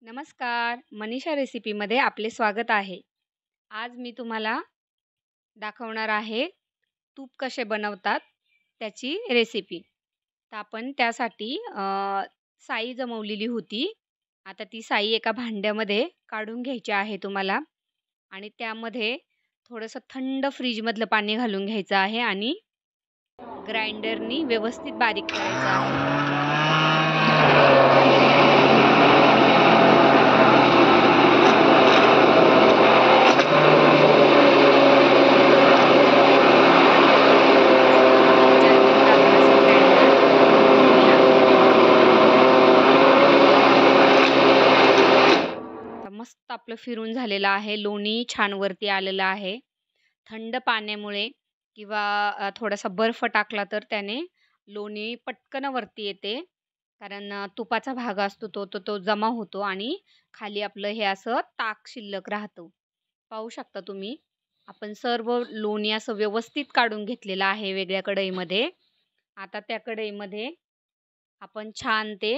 नमस्कार, मनीषा रेसिपीमध्ये आपले स्वागत आहे. आज मी तुम्हाला दाखवणार आहे तूप कसे बनवतात त्याची रेसिपी. तर आपण त्यासाठी साई जमवलेली होती. आता ती साई एका भांड्यामध्ये काढून घ्यायची आहे तुम्हाला आणि त्यामध्ये थोडंसं थंड फ्रिजमधलं पाणी घालून घ्यायचं आहे आणि ग्राइंडरनी व्यवस्थित बारीक करायचं आहे. त्याच्यात टाकून असं ग्राइंडर करून घेऊया. आता मस्त आपलं फिरून झालेलं आहे. लोणी छान वरती आलेलं आहे. थंड पाण्यामुळे किंवा थोडासा बर्फ टाकला तर त्याने लोणी पटकन वरती येते. कारण तुपाचा भाग असतो तो जमा होतो आणि खाली आपलं हे असं ताक शिल्लक राहतं. पाहू शकता तुम्ही. आपण सर्व लोणी असं व्यवस्थित काढून घेतलेलं आहे वेगळ्या कढईमध्ये. आता त्या कढईमध्ये आपण छान ते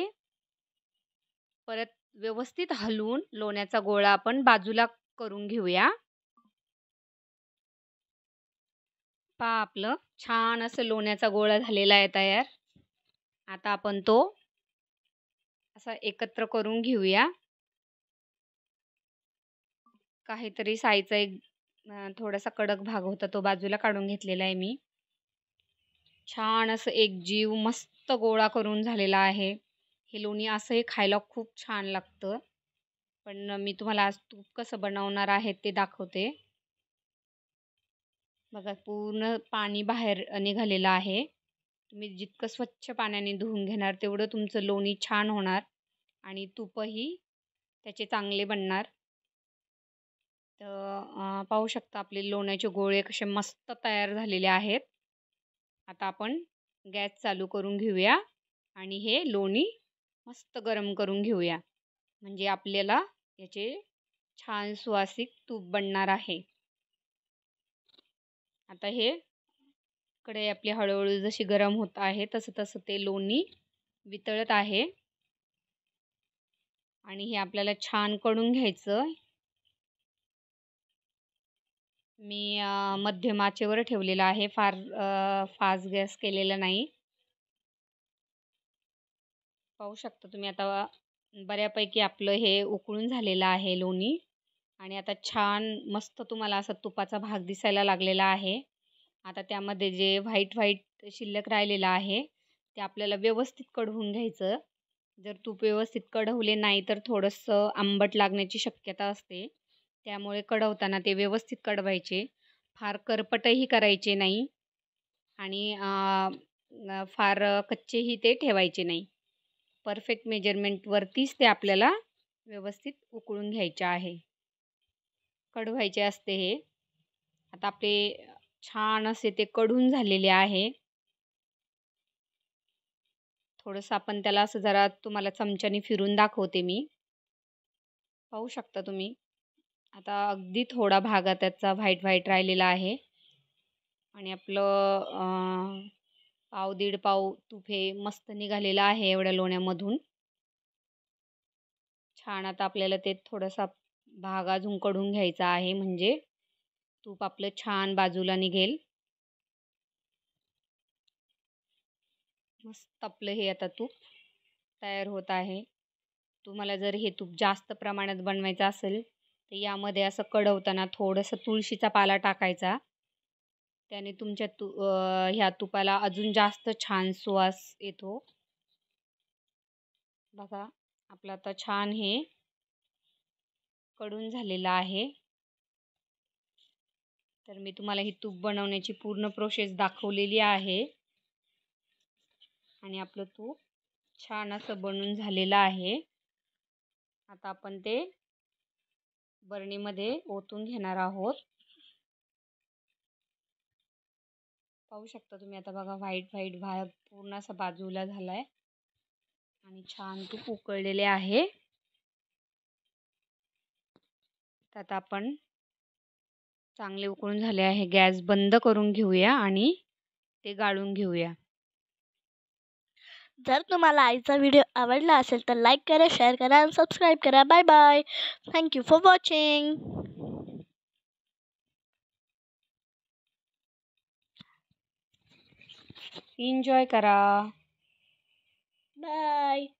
परत व्यवस्थित हलवून लोण्याचा गोळा आपण बाजूला करून घेऊया. पहा आपलं छान असं लोण्याचा गोळा झालेला आहे तयार. आता आपण तो असा एकत्र करून घेऊया. काहीतरी साईचा एक थोडासा कडक भाग होता तो बाजूला काढून घेतलेला आहे मी. छान असं एकजीव मस्त गोळा करून झालेला आहे. हे लोणी असंही खायला खूप छान लागतं. पण मी तुम्हाला आज तूप कसं बनवणार आहे ते दाखवते. बघा पूर्ण पाणी बाहेर निघालेलं आहे. तुम्ही जितकं स्वच्छ पाण्याने धुवून घेणार तेवढं तुमचं लोणी छान होणार आणि तूपही त्याचे चांगले बनणार. तर पाहू शकता आपले लोण्याचे गोळे कसे मस्त तयार झालेले आहेत. आता आपण गॅस चालू करून घेऊया आणि हे लोणी मस्त गरम करून घेऊया. म्हणजे आपल्याला याचे छान सुवासिक तूप बनणार आहे. आता हे कढई आपली हळूहळू जशी गरम होत आहे तसं ते लोणी वितळत आहे आणि हे आपल्याला छान कढून घ्यायचं. मी मध्यम आचेवर ठेवलेलं आहे. फार फास्ट गॅस केलेला नाही. पाहू शकता तुम्ही आता बऱ्यापैकी आपलं हे उकळून झालेलं आहे लोणी आणि आता छान मस्त तुम्हाला असा तुपाचा भाग दिसायला लागलेला आहे. आता त्यामध्ये जे व्हाईट शिल्लक राहिलेलं आहे ते आपल्याला व्यवस्थित कढवून घ्यायचं. जर तूप व्यवस्थित कढवले नाही तर थोडंसं आंबट लागण्याची शक्यता असते. त्यामुळे कढवताना ते व्यवस्थित कढवायचे. फार करपटही करायचे नाही आणि फार कच्चेही ते ठेवायचे नाही. परफेक्ट मेजरमेंटवरतीच ते आपल्याला व्यवस्थित उकळून घ्यायचे आहे. कढवायचे असते हे. आता आपले छान असे ते कढून झालेले आहे. थोडंसं आपण त्याला असं जरा तुम्हाला चमच्याने फिरून दाखवते मी. पाहू शकता तुम्ही. आता अगदी थोडा भाग त्याचा व्हाईट राहिलेला आहे आणि आपलं पाव दीड पाव तूप हे मस्त निघालेलं आहे एवढ्या लोण्यामधून. छान आता आपल्याला ते थोडासा भाग अजून कढून घ्यायचा आहे म्हणजे तूप आपलं छान बाजूला निघेल. मस्त आपलं हे आता तूप तयार होत आहे. तुम्हाला जर हे तूप जास्त प्रमाणात बनवायचं असेल तर यामध्ये असं कढवताना थोडंसं तुळशीचा पाला टाकायचा. त्याने तुमच्या ह्या तुपाला अजून जास्त छान सुवास येतो. बघा आपलं आता छान हे कढून झालेलं आहे. तर मी तुम्हाला ही तूप बनवण्याची पूर्ण प्रोसेस दाखवलेली आहे आणि आपलं तूप छान असं बनून झालेलं आहे. आता आपण ते बरणीमध्ये ओतून घेणार आहोत. पाहू शकता तुम्ही आता बघा व्हाईट भाग पूर्ण असा बाजूला झालाय आणि छान तूप उकळलेले आहे. तर आता आपण चांगले उकळून झाले आहे. गॅस बंद करून घेऊया आणि ते गाळून घेऊया. जर तुम्हाला आजचा व्हिडिओ आवडला असेल तर लाईक करा, शेअर करा आणि सबस्क्राईब करा. Bye bye. Thank you for watching. Enjoy करा. बाय.